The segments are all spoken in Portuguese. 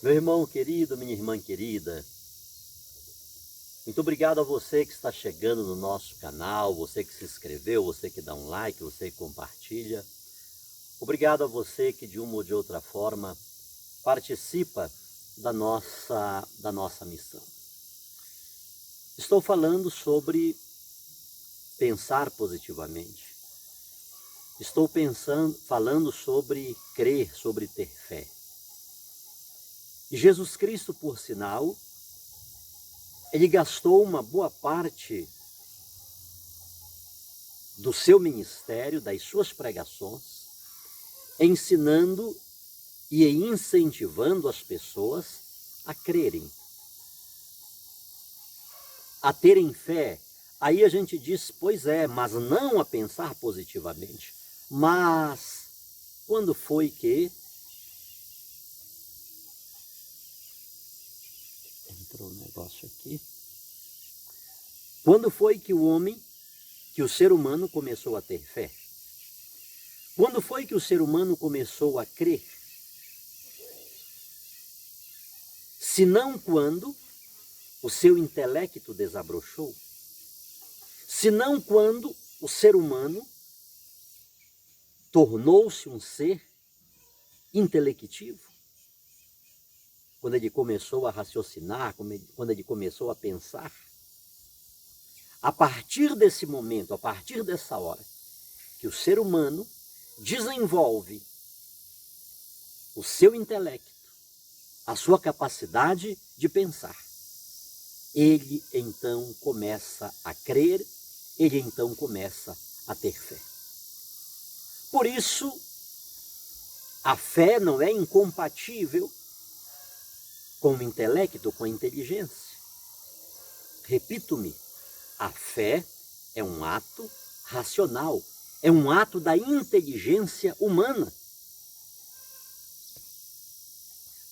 Meu irmão querido, minha irmã querida, muito obrigado a você que está chegando no nosso canal, você que se inscreveu, você que dá um like, você que compartilha. Obrigado a você que de uma ou de outra forma participa da nossa missão. Estou falando sobre pensar positivamente. Estou falando sobre crer, sobre ter fé. E Jesus Cristo, por sinal, ele gastou uma boa parte do seu ministério, das suas pregações, ensinando e incentivando as pessoas a crerem, a terem fé. Aí a gente diz, pois é, mas não a pensar positivamente. Mas quando foi que entrou um negócio aqui? Quando foi que o ser humano começou a ter fé? Quando foi que o ser humano começou a crer? Se não quando o seu intelecto desabrochou? Se não quando o ser humano tornou-se um ser intelectivo? Quando ele começou a raciocinar, quando ele começou a pensar? A partir desse momento, a partir dessa hora, que o ser humano desenvolve o seu intelecto, a sua capacidade de pensar, ele então começa a crer, ele então começa a ter fé. Por isso, a fé não é incompatível com o intelecto, com a inteligência. Repito-me, a fé é um ato racional, é um ato da inteligência humana.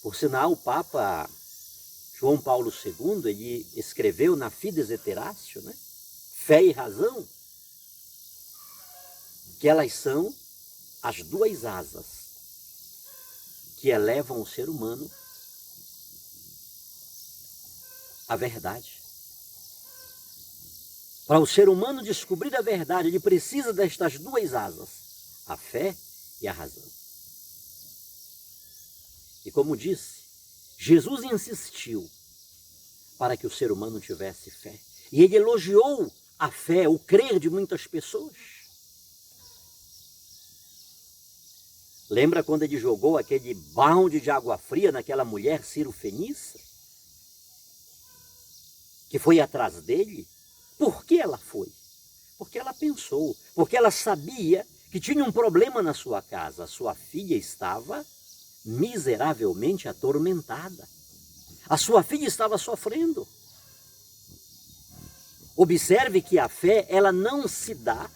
Por sinal, o Papa João Paulo II, ele escreveu na Fides et Ratio, né? Fé e razão, que elas são as duas asas que elevam o ser humano à verdade. Para o ser humano descobrir a verdade, ele precisa destas duas asas, a fé e a razão. E como disse, Jesus insistiu para que o ser humano tivesse fé. E ele elogiou a fé, o crer de muitas pessoas. Lembra quando ele jogou aquele balde de água fria naquela mulher Ciro-fenícia? Que foi atrás dele? Por que ela foi? Porque ela pensou, porque ela sabia que tinha um problema na sua casa. A sua filha estava miseravelmente atormentada. A sua filha estava sofrendo. Observe que a fé, ela não se dá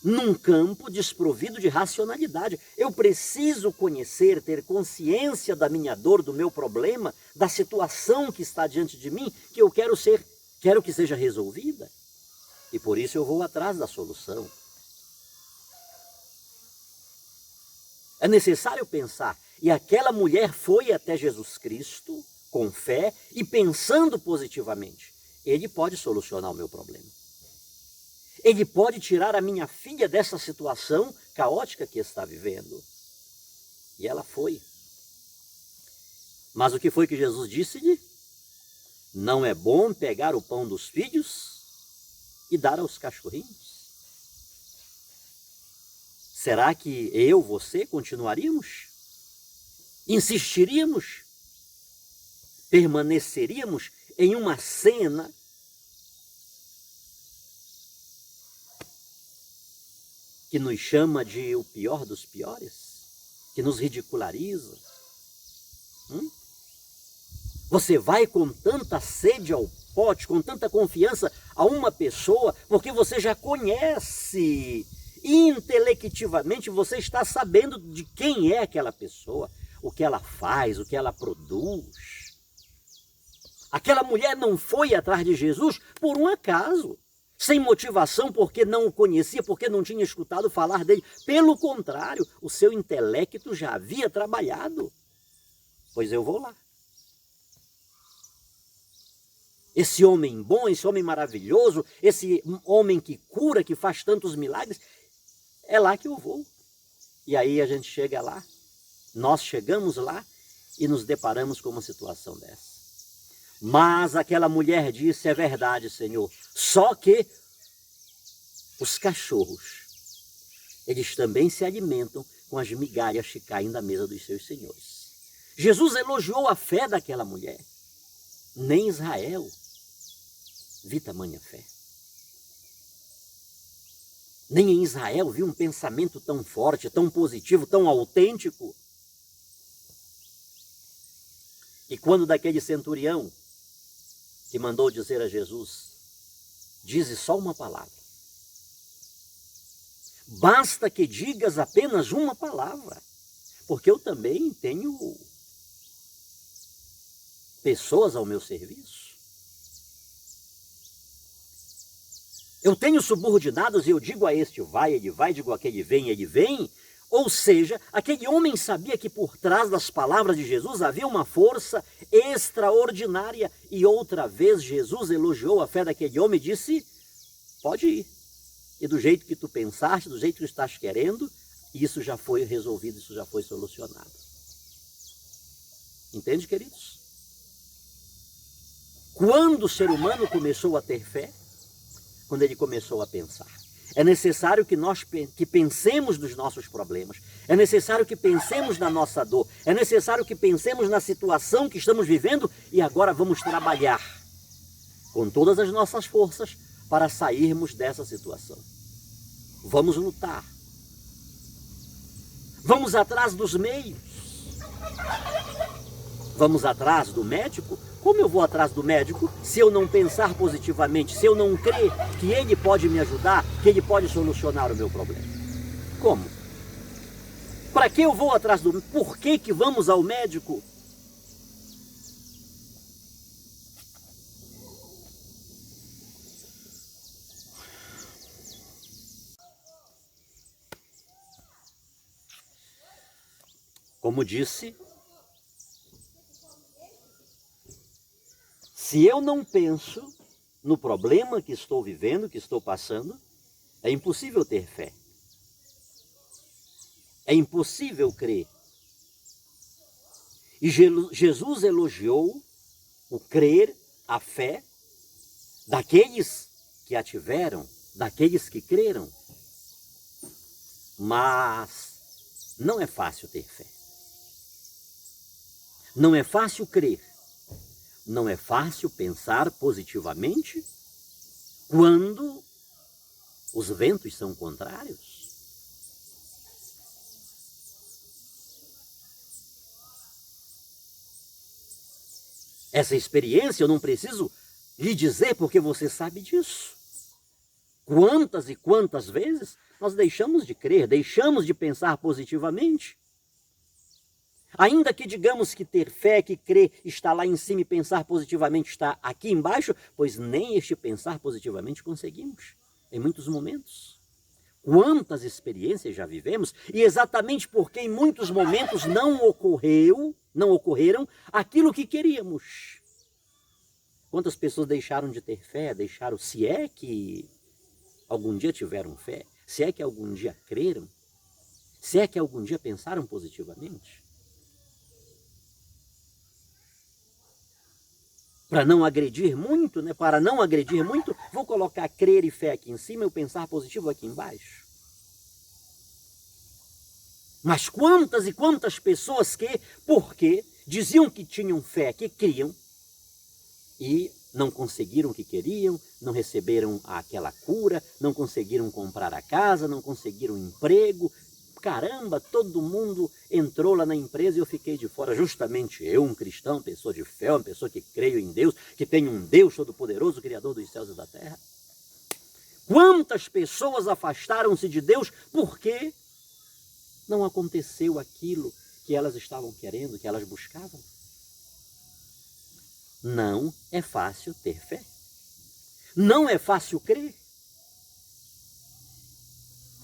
num campo desprovido de racionalidade. Eu preciso conhecer, ter consciência da minha dor, do meu problema, da situação que está diante de mim, que eu quero que seja resolvida. E por isso eu vou atrás da solução. É necessário pensar. E aquela mulher foi até Jesus Cristo com fé e pensando positivamente. Ele pode solucionar o meu problema. Ele pode tirar a minha filha dessa situação caótica que está vivendo. E ela foi. Mas o que foi que Jesus disse-lhe? Não é bom pegar o pão dos filhos e dar aos cachorrinhos? Será que eu, você, continuaríamos? Insistiríamos? Permaneceríamos em uma cena que nos chama de o pior dos piores? Que nos ridiculariza? Você vai com tanta sede ao pote, com tanta confiança a uma pessoa, porque você já conhece. Intelectivamente você está sabendo de quem é aquela pessoa, o que ela faz, o que ela produz. Aquela mulher não foi atrás de Jesus por um acaso, sem motivação, porque não o conhecia, porque não tinha escutado falar dele. Pelo contrário, o seu intelecto já havia trabalhado. Pois eu vou lá. Esse homem bom, esse homem maravilhoso, esse homem que cura, que faz tantos milagres, é lá que eu vou. E aí a gente chega lá, nós chegamos lá e nos deparamos com uma situação dessa. Mas aquela mulher disse, é verdade, Senhor, só que os cachorros, eles também se alimentam com as migalhas que caem da mesa dos seus senhores. Jesus elogiou a fé daquela mulher. Nem Israel vi tamanha fé. Nem em Israel vi um pensamento tão forte, tão positivo, tão autêntico. E quando daquele centurião que mandou dizer a Jesus, dize só uma palavra. Basta que digas apenas uma palavra, porque eu também tenho pessoas ao meu serviço. Eu tenho subordinados e eu digo a este vai, ele vai, digo àquele vem, ele vem. Ou seja, aquele homem sabia que por trás das palavras de Jesus havia uma força extraordinária. E outra vez Jesus elogiou a fé daquele homem e disse, pode ir. E do jeito que tu pensaste, do jeito que tu estás querendo, isso já foi resolvido, isso já foi solucionado. Entende, queridos? Quando o ser humano começou a ter fé, quando ele começou a pensar. É necessário que pensemos nos nossos problemas. É necessário que pensemos na nossa dor. É necessário que pensemos na situação que estamos vivendo e agora vamos trabalhar com todas as nossas forças para sairmos dessa situação. Vamos lutar. Vamos atrás dos meios. Vamos atrás do médico? Como eu vou atrás do médico se eu não pensar positivamente, se eu não crer que ele pode me ajudar, que ele pode solucionar o meu problema? Como? Para que eu vou atrás do médico? Por que vamos ao médico? Como disse, se eu não penso no problema que estou vivendo, que estou passando, é impossível ter fé. É impossível crer. E Jesus elogiou o crer, a fé, daqueles que a tiveram, daqueles que creram. Mas não é fácil ter fé. Não é fácil crer. Não é fácil pensar positivamente quando os ventos são contrários. Essa experiência eu não preciso lhe dizer porque você sabe disso. Quantas e quantas vezes nós deixamos de crer, deixamos de pensar positivamente? Ainda que digamos que ter fé, que crer está lá em cima e pensar positivamente está aqui embaixo, pois nem este pensar positivamente conseguimos, em muitos momentos. Quantas experiências já vivemos, e exatamente porque em muitos momentos não ocorreram aquilo que queríamos. Quantas pessoas deixaram de ter fé, se é que algum dia tiveram fé, se é que algum dia creram, se é que algum dia pensaram positivamente? Para não agredir muito, vou colocar crer e fé aqui em cima e o pensar positivo aqui embaixo. Mas quantas e quantas pessoas porque diziam que tinham fé, que criam, e não conseguiram o que queriam, não receberam aquela cura, não conseguiram comprar a casa, não conseguiram emprego. Caramba, todo mundo entrou lá na empresa e eu fiquei de fora. Justamente eu, um cristão, pessoa de fé, uma pessoa que creio em Deus, que tem um Deus todo-poderoso, Criador dos céus e da terra. Quantas pessoas afastaram-se de Deus porque não aconteceu aquilo que elas estavam querendo, que elas buscavam? Não é fácil ter fé. Não é fácil crer.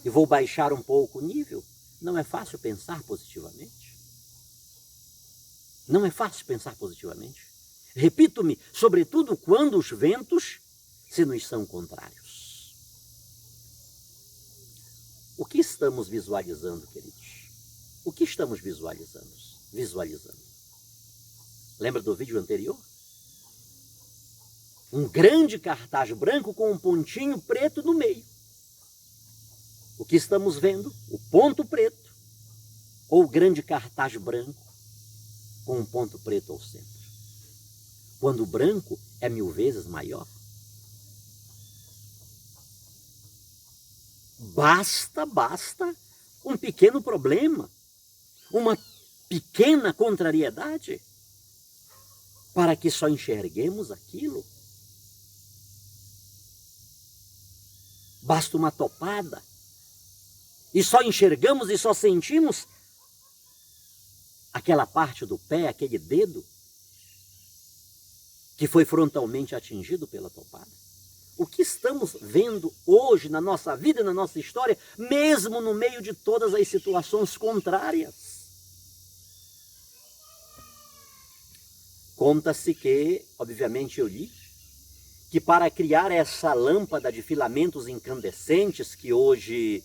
E vou baixar um pouco o nível. Não é fácil pensar positivamente. Não é fácil pensar positivamente. Repito-me, sobretudo quando os ventos se nos são contrários. O que estamos visualizando, queridos? O que estamos visualizando? Lembra do vídeo anterior? Um grande cartaz branco com um pontinho preto no meio. O que estamos vendo? O ponto preto ou o grande cartaz branco com um ponto preto ao centro? Quando o branco é 1000 vezes maior. Basta um pequeno problema, uma pequena contrariedade, para que só enxerguemos aquilo. Basta uma topada, e só enxergamos e só sentimos aquela parte do pé, aquele dedo, que foi frontalmente atingido pela topada. O que estamos vendo hoje na nossa vida, na nossa história, mesmo no meio de todas as situações contrárias? Conta-se que, obviamente eu li, que para criar essa lâmpada de filamentos incandescentes que hoje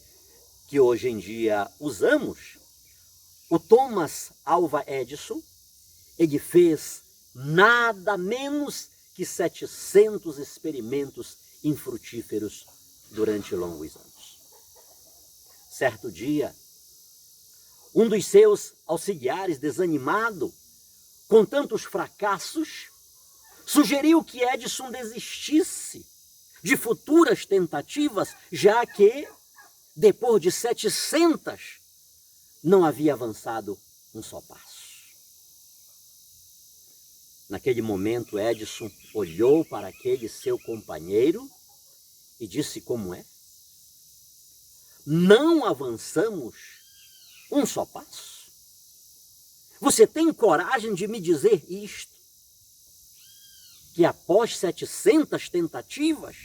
em dia usamos, o Thomas Alva Edison, ele fez nada menos que 700 experimentos infrutíferos durante longos anos. Certo dia, um dos seus auxiliares, desanimado com tantos fracassos, sugeriu que Edison desistisse de futuras tentativas, já que, depois de 700, não havia avançado um só passo. Naquele momento, Edison olhou para aquele seu companheiro e disse: como é? Não avançamos um só passo? Você tem coragem de me dizer isto? Que após 700 tentativas,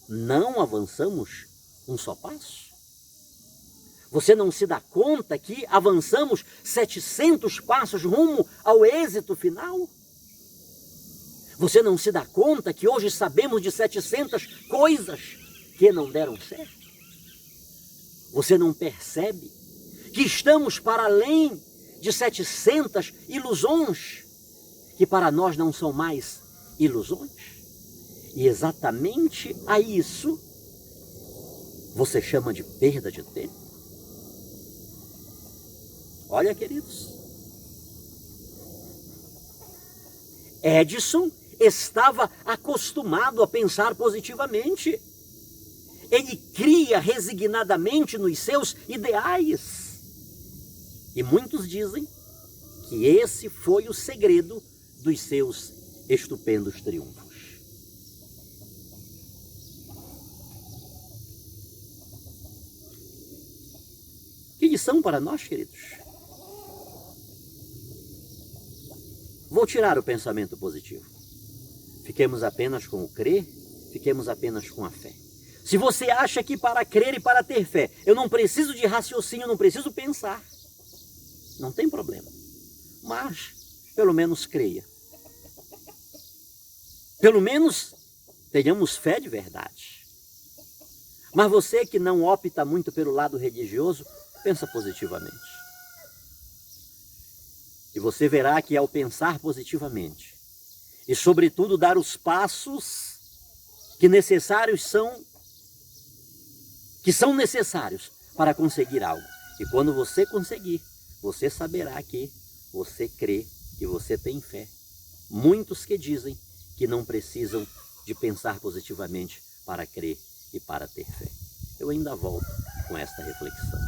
não avançamos um só passo? Você não se dá conta que avançamos 700 passos rumo ao êxito final? Você não se dá conta que hoje sabemos de 700 coisas que não deram certo? Você não percebe que estamos para além de 700 ilusões, que para nós não são mais ilusões? E exatamente a isso você chama de perda de tempo? Olha, queridos, Edison estava acostumado a pensar positivamente. Ele cria resignadamente nos seus ideais. E muitos dizem que esse foi o segredo dos seus estupendos triunfos. Que lição para nós, queridos? Vou tirar o pensamento positivo. Fiquemos apenas com o crer, fiquemos apenas com a fé. Se você acha que para crer e para ter fé, eu não preciso de raciocínio, não preciso pensar, não tem problema. Mas, pelo menos creia. Pelo menos tenhamos fé de verdade. Mas você que não opta muito pelo lado religioso, pensa positivamente. E você verá que ao pensar positivamente, e sobretudo dar os passos que são necessários para conseguir algo. E quando você conseguir, você saberá que você crê e você tem fé. Muitos que dizem que não precisam de pensar positivamente para crer e para ter fé. Eu ainda volto com esta reflexão.